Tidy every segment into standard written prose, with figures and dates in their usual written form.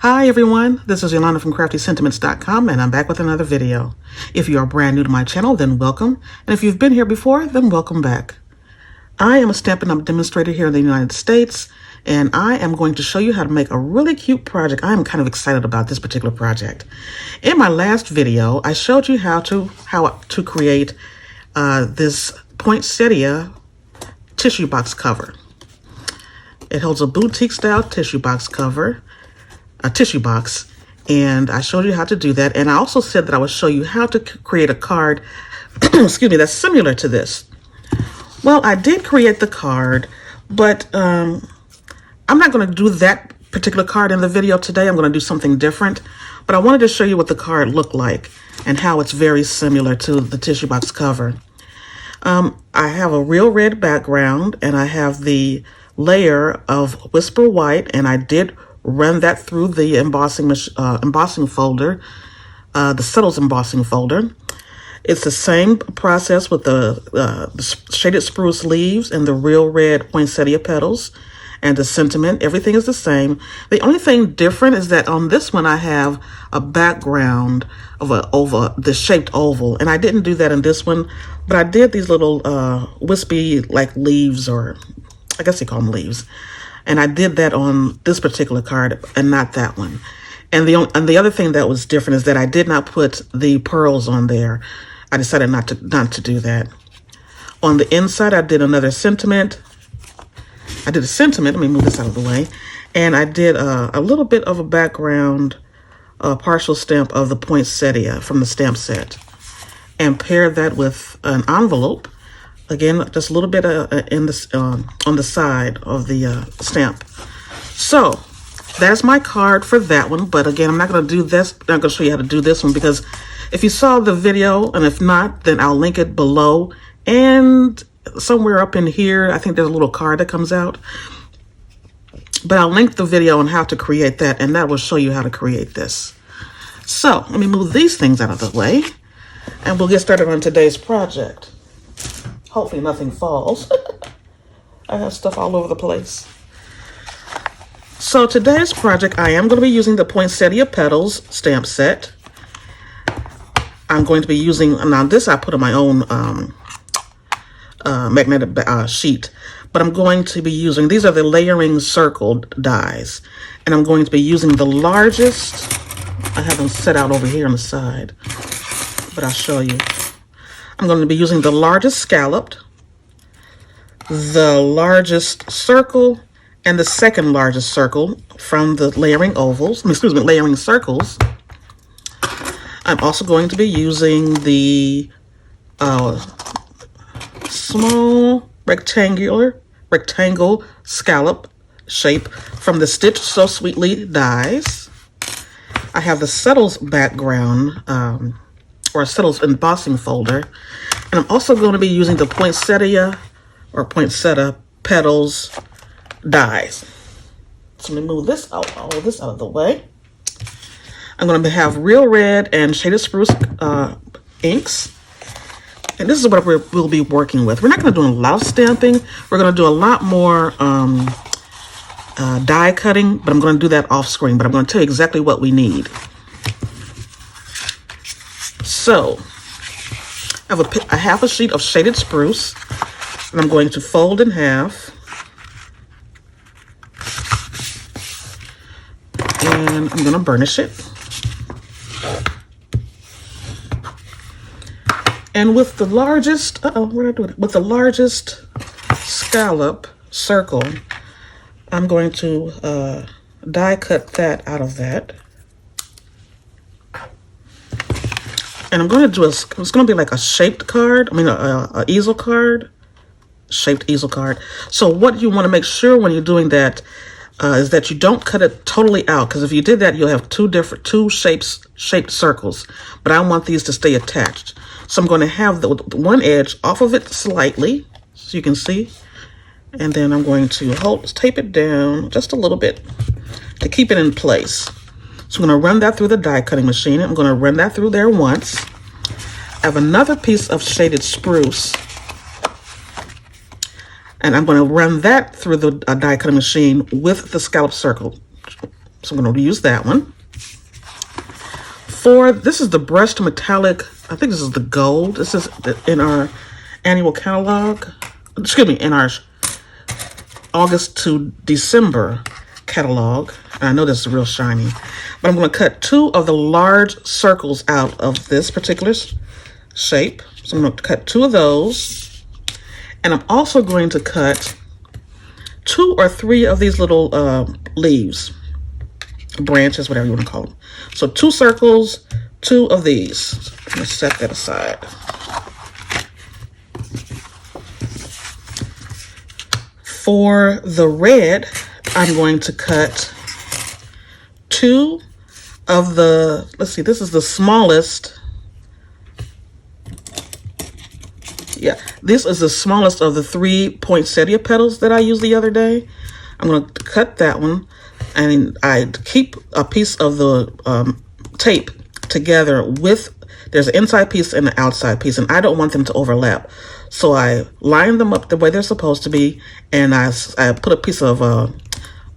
Hi everyone, this is Yolanda from CraftySentiments.com and I'm back with another video. If you are brand new to my channel, then welcome. And if you've been here before, then welcome back. I am a Stampin' Up! Demonstrator here in the United States, and I am going to show you how to make a really cute project. I'm kind of excited about this particular project. In my last video, I showed you how to create this poinsettia tissue box cover. It holds a boutique style tissue box cover. A tissue box, and I showed you how to do that, and I also said that I would show you how to create a card excuse me, that's similar to this. Well, I did create the card, but I'm not going to do that particular card in the video today. I'm going to do something different, but I wanted to show you what the card looked like and how it's very similar to the tissue box cover. I have a real red background, and I have the layer of Whisper White, and I did run that through the embossing folder, the Settles embossing folder. It's the same process with the shaded spruce leaves and the real red poinsettia petals and the sentiment. Everything is the same. The only thing different is that on this one I have a background of the shaped oval, and I didn't do that in this one, but I did these little wispy like leaves, or I guess you call them leaves. And I did that on this particular card and not that one. And the other thing that was different is that I did not put the pearls on there. I decided not to do that. On the inside, I did another sentiment. I did a sentiment. Let me move this out of the way. And I did a little bit of a background, partial stamp of the poinsettia from the stamp set, and paired that with an envelope. Again, just a little bit on the side of the stamp. So that's my card for that one. But again, I'm not going to do this. I'm not going to show you how to do this one, because if you saw the video, and if not, then I'll link it below. And somewhere up in here, I think there's a little card that comes out. But I'll link the video on how to create that, and that will show you how to create this. So let me move these things out of the way, and we'll get started on today's project. Hopefully nothing falls. I have stuff all over the place. So today's project, I am going to be using the Poinsettia Petals stamp set. I'm going to be using, now this I put on my own magnetic sheet, but I'm going to be using, these are the layering circle dies, and I'm going to be using the largest. I have them set out over here on the side, but I'll show you. I'm going to be using the largest scalloped, the largest circle, and the second largest circle from the layering ovals, layering circles. I'm also going to be using the small rectangle scallop shape from the Stitch So Sweetly dies. I have the Settles background, or Settles embossing folder, and I'm also going to be using the Poinsettia Petals dies. So let me move this out, all of this out of the way. I'm going to have real red and shaded spruce inks, and this is what we'll be working with. We're not going to do a lot of stamping. We're going to do a lot more die cutting, but I'm going to do that off screen. But I'm going to tell you exactly what we need. So I have a half a sheet of shaded spruce, and I'm going to fold in half. And I'm going to burnish it. And with the largest, with the largest scallop circle, I'm going to die cut that out of that. And I'm going to do it's going to be like a shaped card. I mean, a easel card, shaped easel card. So what you want to make sure when you're doing that is that you don't cut it totally out, because if you did that, you'll have two shaped circles. But I want these to stay attached. So I'm going to have the one edge off of it slightly, so you can see. And then I'm going to tape it down just a little bit to keep it in place. So I'm going to run that through the die cutting machine. I'm going to run that through there once. I have another piece of shaded spruce, and I'm going to run that through the die cutting machine with the scallop circle. So I'm going to use that one. This is the brushed metallic, I think this is the gold. This is in our annual catalog. Excuse me, in our August to December catalog. And I know this is real shiny. But I'm going to cut 2 of the large circles out of this particular shape. So I'm going to cut 2 of those. And I'm also going to cut 2 or 3 of these little leaves, branches, whatever you want to call them. So 2 circles, 2 of these. I'm going to set that aside. For the red, I'm going to cut 2 of the, let's see, this is the smallest. Yeah, this is the smallest of the 3 poinsettia petals that I used the other day. I'm going to cut that one, and I keep a piece of the tape together with, there's an inside piece and an outside piece, and I don't want them to overlap. So I line them up the way they're supposed to be, and I put a piece of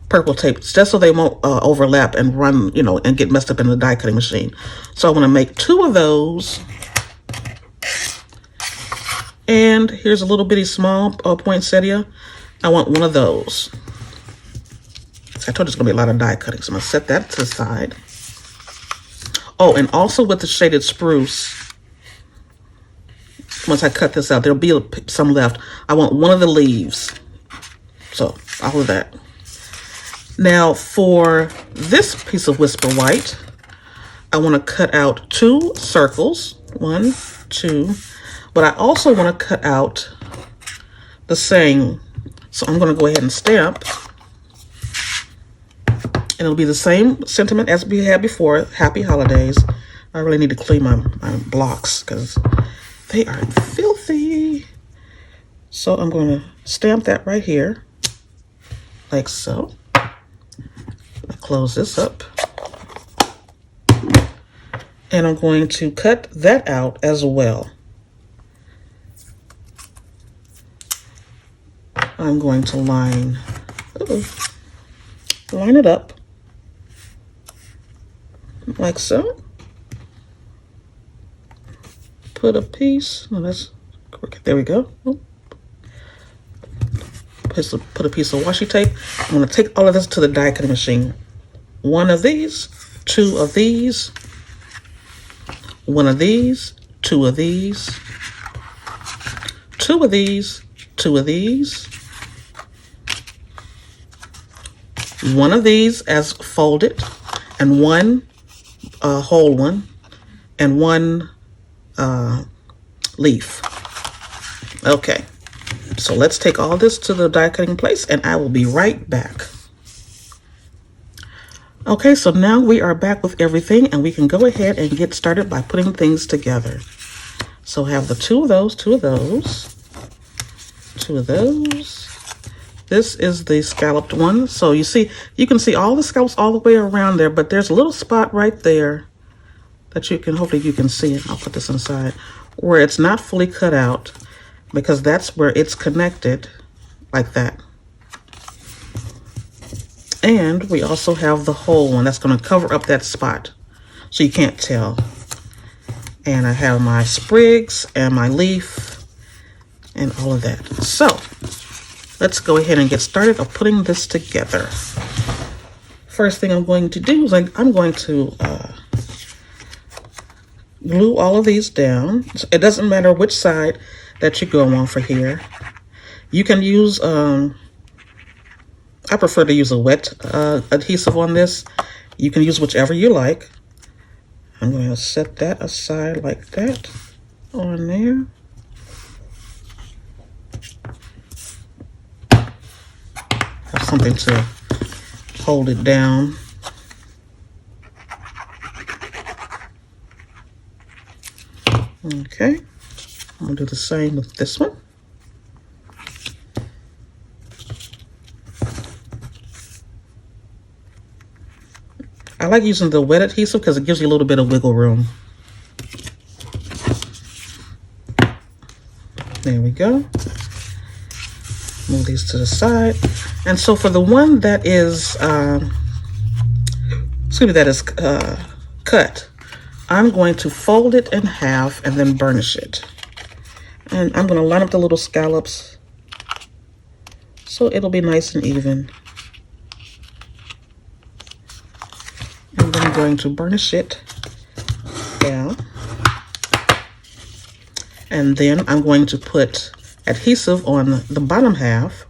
purple tape just so they won't overlap and run, you know, and get messed up in the die cutting machine. So I'm going to make 2 of those. And here's a little bitty small poinsettia. I want 1 of those. I told you it's going to be a lot of die cutting, so I'm going to set that to the side. Oh, and also with the shaded spruce, once I cut this out, there'll be some left. I want 1 of the leaves. So, all of that. Now, for this piece of Whisper White, I want to cut out 2 circles. 1, 2. But I also want to cut out the same. So I'm going to go ahead and stamp. And it'll be the same sentiment as we had before. Happy holidays. I really need to clean my blocks because they are filthy. So I'm going to stamp that right here. Like so. I'll close this up. And I'm going to cut that out as well. I'm going to line it up like so. Put a piece. Oh, that's there we go. Put a piece of washi tape. I'm going to take all of this to the die cutting machine. 1 of these, 2 of these, 1 of these, 2 of these, 2 of these, 2 of these, 1 of these as folded, and 1 whole one, and 1 leaf. Okay, so let's take all this to the die cutting place, and I will be right back. Okay, so now we are back with everything, and we can go ahead and get started by putting things together. So have the 2 of those, 2 of those, 2 of those. This is the scalloped one. So you can see all the scallops all the way around there, but there's a little spot right there that hopefully you can see it. I'll put this inside where it's not fully cut out because that's where it's connected like that. And we also have the whole one that's going to cover up that spot so you can't tell. And I have my sprigs and my leaf and all of that. So let's go ahead and get started of putting this together. First thing I'm going to do is I'm going to glue all of these down. It doesn't matter which side that you go on for here. You can use, I prefer to use a wet adhesive on this. You can use whichever you like. I'm going to set that aside like that on there. Have something to hold it down. Okay, I'll do the same with this one. I like using the wet adhesive because it gives you a little bit of wiggle room. There we go. Move these to the side. And so for the one that is excuse me, that is cut, I'm going to fold it in half and then burnish it. And I'm going to line up the little scallops so it'll be nice and even. And then I'm going to burnish it down. And then I'm going to put adhesive on the bottom half.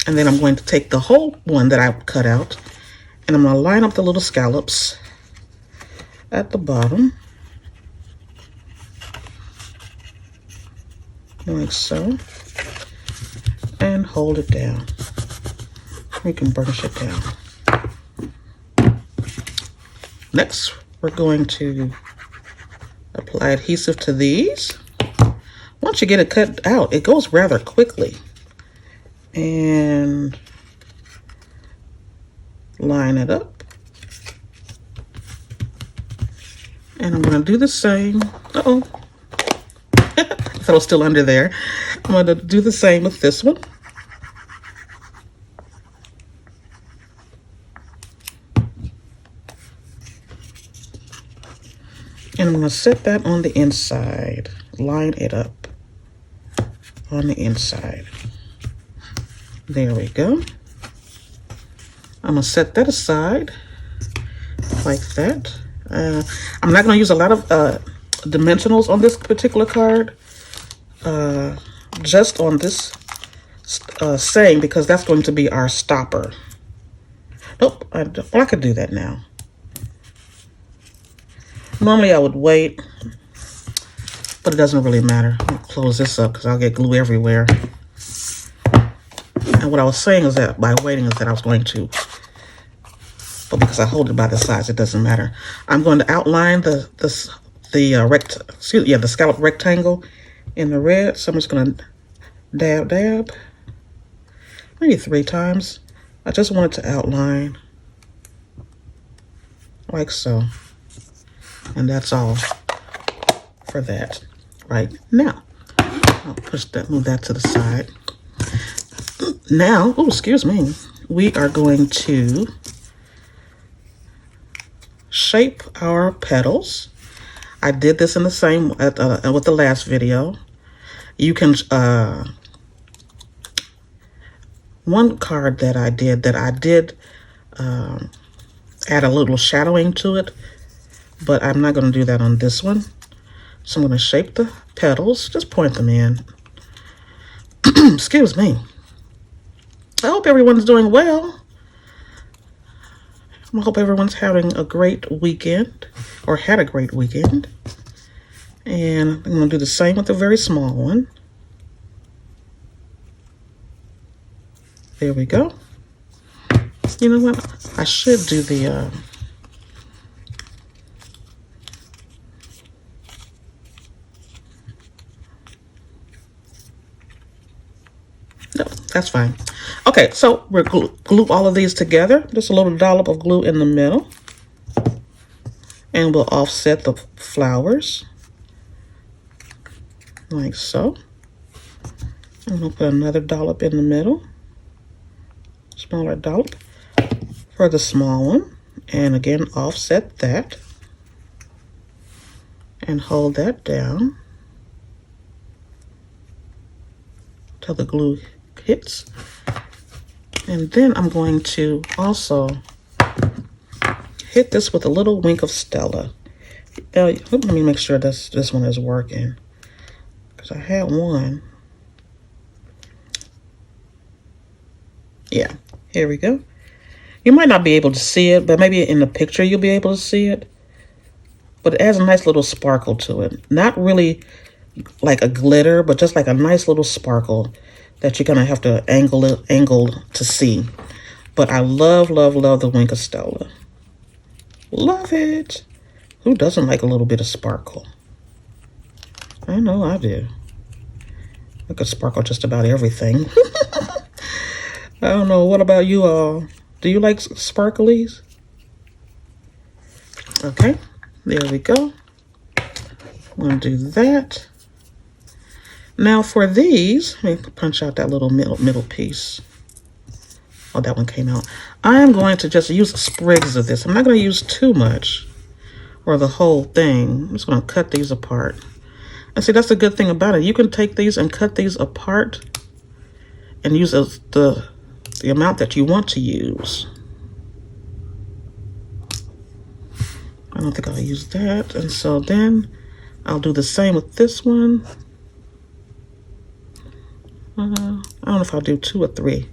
And then I'm going to take the whole one that I cut out, and I'm going to line up the little scallops at the bottom, like so, and hold it down. We can burnish it down. Next, we're going to apply adhesive to these. Once you get it cut out, it goes rather quickly. And line it up. And I'm going to do the same. Uh-oh. I thought it was still under there. I'm going to do the same with this one. And I'm going to set that on the inside. Line it up on the inside. There we go. I'm going to set that aside like that. I'm not going to use a lot of dimensionals on this particular card. Just on this saying, because that's going to be our stopper. Nope, I could do that now. Normally I would wait, but it doesn't really matter. I'll close this up because I'll get glue everywhere. And what I was saying is that by waiting is that I was going to, but because I hold it by the sides, it doesn't matter. I'm going to outline the scallop rectangle in the red. So I'm just going to dab, maybe 3 times. I just want it to outline like so. And that's all for that right now. I'll move that to the side. Now, oh, excuse me, we are going to shape our petals. I did this in the same with the last video. You can one card that I did add a little shadowing to it, but I'm not going to do that on this one. So I'm going to shape the petals, just point them in. Excuse me. I hope everyone's doing well. I hope everyone's having a great weekend, or had a great weekend. And I'm going to do the same with the very small one. There we go. You know what? I should do the... No, that's fine. Okay, so we're glue all of these together. Just a little dollop of glue in the middle. And we'll offset the flowers. Like so. And we'll put another dollop in the middle. Smaller dollop for the small one. And again, offset that. And hold that down till the glue hits. And then I'm going to also hit this with a little wink of Stella. Let me make sure this one is working, because I had one. Yeah, here we go. You might not be able to see it, but maybe in the picture you'll be able to see it. But it adds a nice little sparkle to it. Not really like a glitter, but just like a nice little sparkle that you're gonna have to angle to see. But I love, love, love the wink of Stella. Love it. Who doesn't like a little bit of sparkle? I know I do. I could sparkle just about everything. I don't know. What about you all? Do you like sparklies? Okay, there we go. I'm gonna do that. Now for these, let me punch out that little middle piece. Oh, that one came out. I am going to just use sprigs of this. I'm not going to use too much or the whole thing. I'm just going to cut these apart. And see, that's the good thing about it. You can take these and cut these apart and use the amount that you want to use. I don't think I'll use that. And so then I'll do the same with this one. I don't know if I'll do 2 or 3,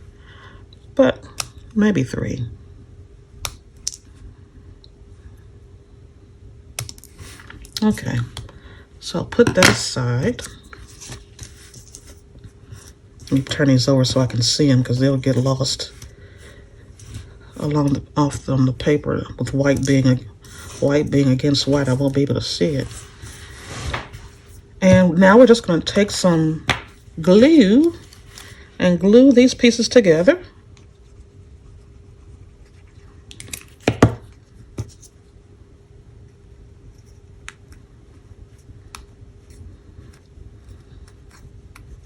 but maybe 3. Okay, so I'll put that aside. Let me turn these over so I can see them because they'll get lost along off on the paper with white being against white. I won't be able to see it. And now we're just going to take some glue and glue these pieces together.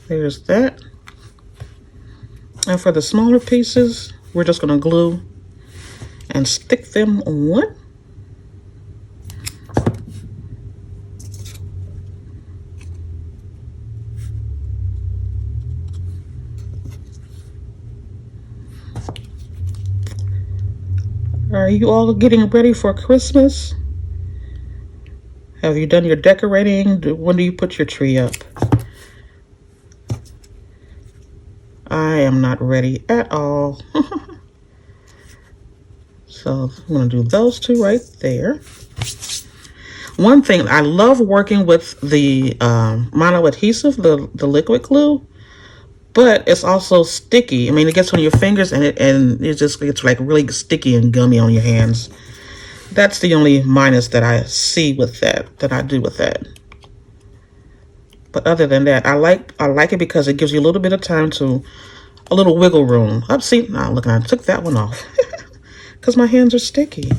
There's that. And for the smaller pieces, we're just going to glue and stick them on. Are you all getting ready for Christmas? Have you done your decorating? When do you put your tree up? I am not ready at all. So I'm going to do those 2 right there. One thing, I love working with the mono adhesive, the liquid glue, but it's also sticky. I mean, it gets on your fingers and it just gets like really sticky and gummy on your hands. That's the only minus that I see with that I do with that. But other than that, I like it because it gives you a little bit of time a little wiggle room. Now look, I took that one off because my hands are sticky.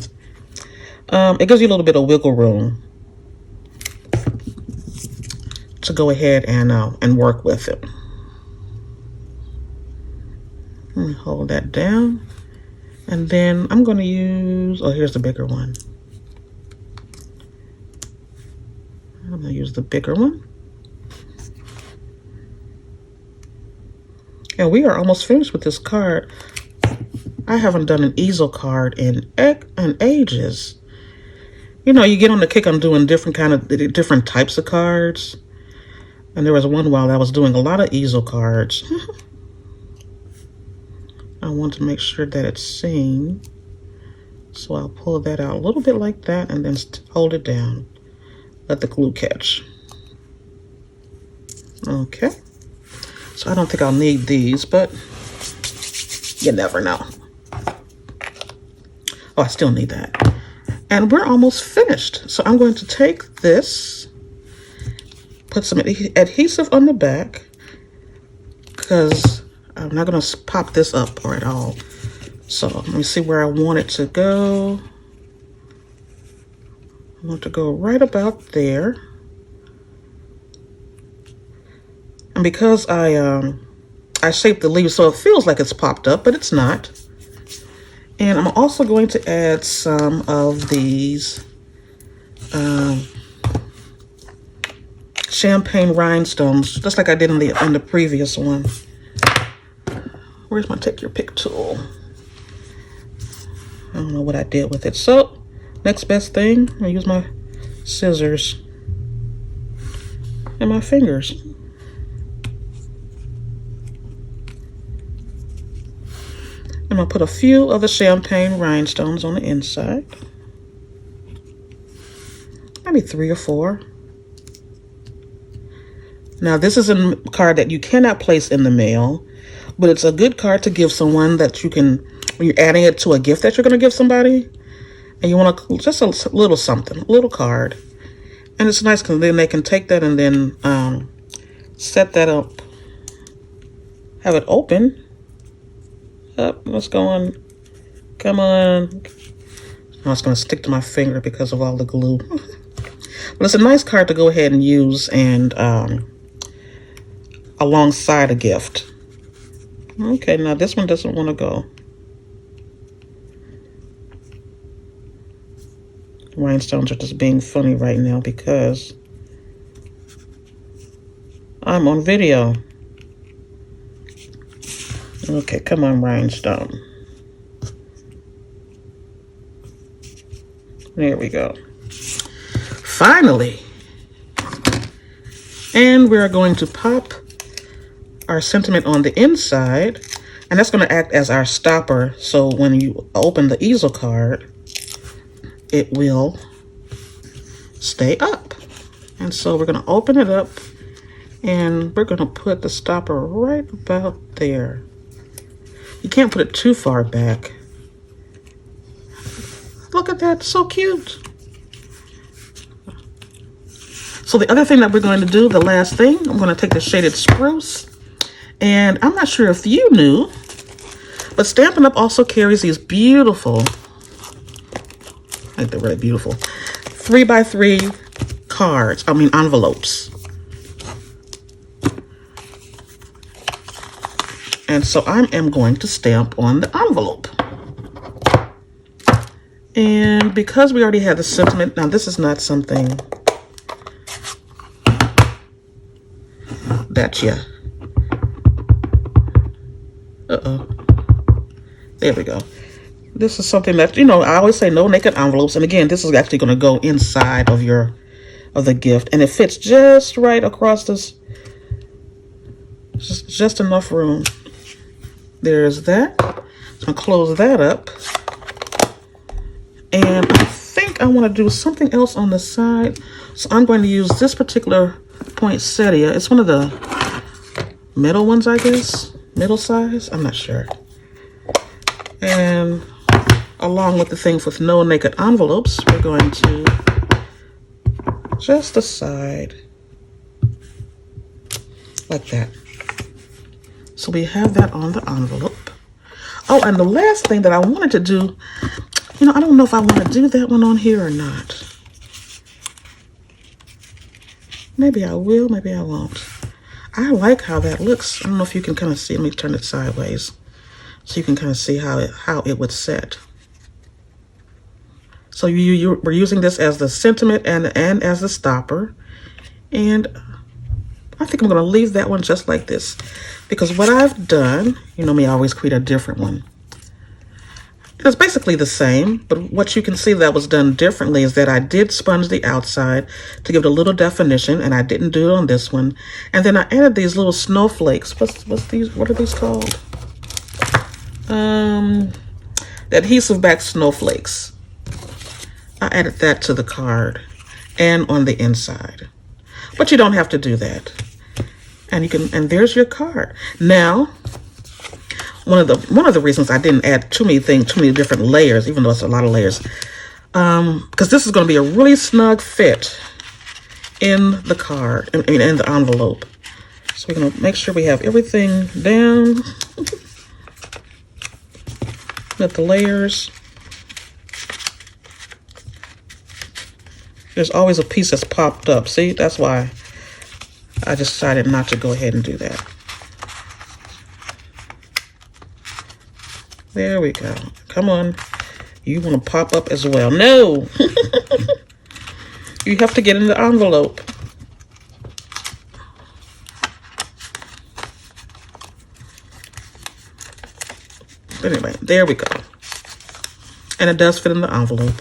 It gives you a little bit of wiggle room to go ahead and work with it. Let me hold that down. And then I'm going to use, here's the bigger one. I'm going to use the bigger one. And we are almost finished with this card. I haven't done an easel card in ages. You know, you get on the kick on doing different types of cards. And there was one while I was doing a lot of easel cards. I want to make sure that it's seen. So I'll pull that out a little bit like that and then hold it down. Let the glue catch. Okay. So I don't think I'll need these, but you never know. Oh, I still need that. And we're almost finished. So I'm going to take this, put some adhesive on the back, because I'm not going to pop this up at all. So let me see where I want it to go. I want to go right about there. And because I shaped the leaves so it feels like it's popped up, but it's not. And I'm also going to add some of these champagne rhinestones, just like I did in the previous one. Where's my take your pick tool? I don't know what I did with it. So next best thing, I use my scissors and my fingers. I'm going to put a few of the champagne rhinestones on the inside. Maybe 3 or 4. Now this is a card that you cannot place in the mail, but it's a good card to give someone that you can, when you're adding it to a gift that you're going to give somebody, and you want to, just a little something, a little card. And it's nice because then they can take that and then set that up, have it open. Up, let's go on. Come on. Oh, it's going to stick to my finger because of all the glue. But it's a nice card to go ahead and use and alongside a gift. Okay, now this one doesn't want to go. Rhinestones are just being funny right now because I'm on video. Okay, come on, rhinestone. There we go. Finally. And we're going to pop our sentiment on the inside, and that's going to act as our stopper. So when you open the easel card, it will stay up. And so we're going to open it up, and we're going to put the stopper right about there. You can't put it too far back. Look at that, so cute. So the other thing that we're going to do, the last thing, I'm going to take the shaded spruce. And I'm not sure if you knew, but Stampin' Up! Also carries these beautiful, I think they're really beautiful, 3x3 cards, envelopes. And so I am going to stamp on the envelope. And because we already had the sentiment, now this is not something that you, there we go. This is something that, you know, I always say no naked envelopes. And again, this is actually going to go inside of the gift. And it fits just right across this, just enough room. There's that. So I'm going to close that up. And I think I want to do something else on the side. So I'm going to use this particular poinsettia. It's one of the middle ones, I guess. Middle size? I'm not sure. And along with the things with no naked envelopes, we're going to just the side. Like that. So we have that on the envelope. Oh, and the last thing that I wanted to do, you know, I don't know if I want to do that one on here or not. Maybe I will, maybe I won't. I like how that looks. I don't know if you can kind of see. Let me turn it sideways so you can kind of see how it would set. So we're using this as the sentiment and as the stopper. And I think I'm going to leave that one just like this. Because what I've done, you know me, I always create a different one. It's basically the same, but what you can see that was done differently is that I did sponge the outside to give it a little definition, and I didn't do it on this one. And then I added these little snowflakes. What are these called? The adhesive back snowflakes. I added that to the card and on the inside. But you don't have to do that. And there's your card. Now, one of the reasons I didn't add too many different layers, even though it's a lot of layers, because this is going to be a really snug fit in the card, in the envelope. So we're going to make sure we have everything down with the layers. There's always a piece that's popped up. See, that's why I decided not to go ahead and do that. There we go. Come on. You want to pop up as well. No! You have to get in the envelope. Anyway, there we go. And it does fit in the envelope.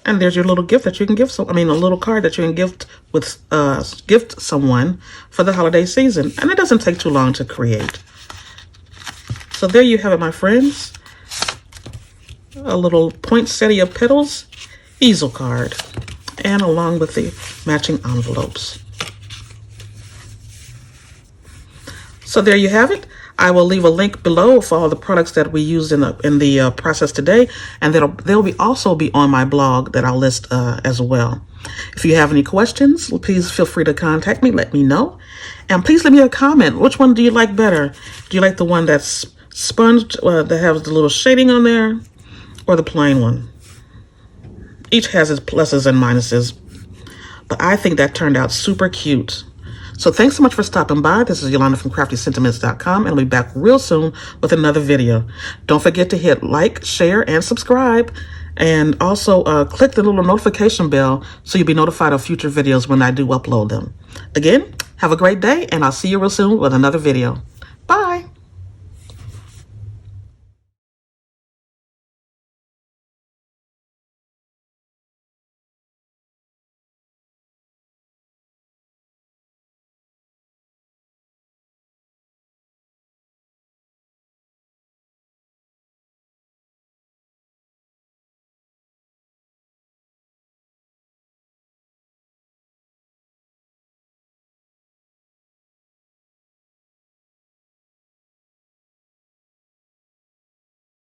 And there's your little gift that you can give a little card that you can gift someone for the holiday season. And it doesn't take too long to create. So there you have it, my friends. A little Poinsettia Petals easel card. And along with the matching envelopes. So there you have it. I will leave a link below for all the products that we used in the process today, and they'll also be on my blog that I'll list as well. If you have any questions, please feel free to contact me. Let me know, and please leave me a comment. Which one do you like better? Do you like the one that's sponged that has the little shading on there, or the plain one? Each has its pluses and minuses, But I think that turned out super cute. So thanks so much for stopping by. This is Yolanda from CraftySentiments.com, and I'll be back real soon with another video. Don't forget to hit like, share, and subscribe. And also click the little notification bell so you'll be notified of future videos when I do upload them. Again, have a great day, and I'll see you real soon with another video. Bye.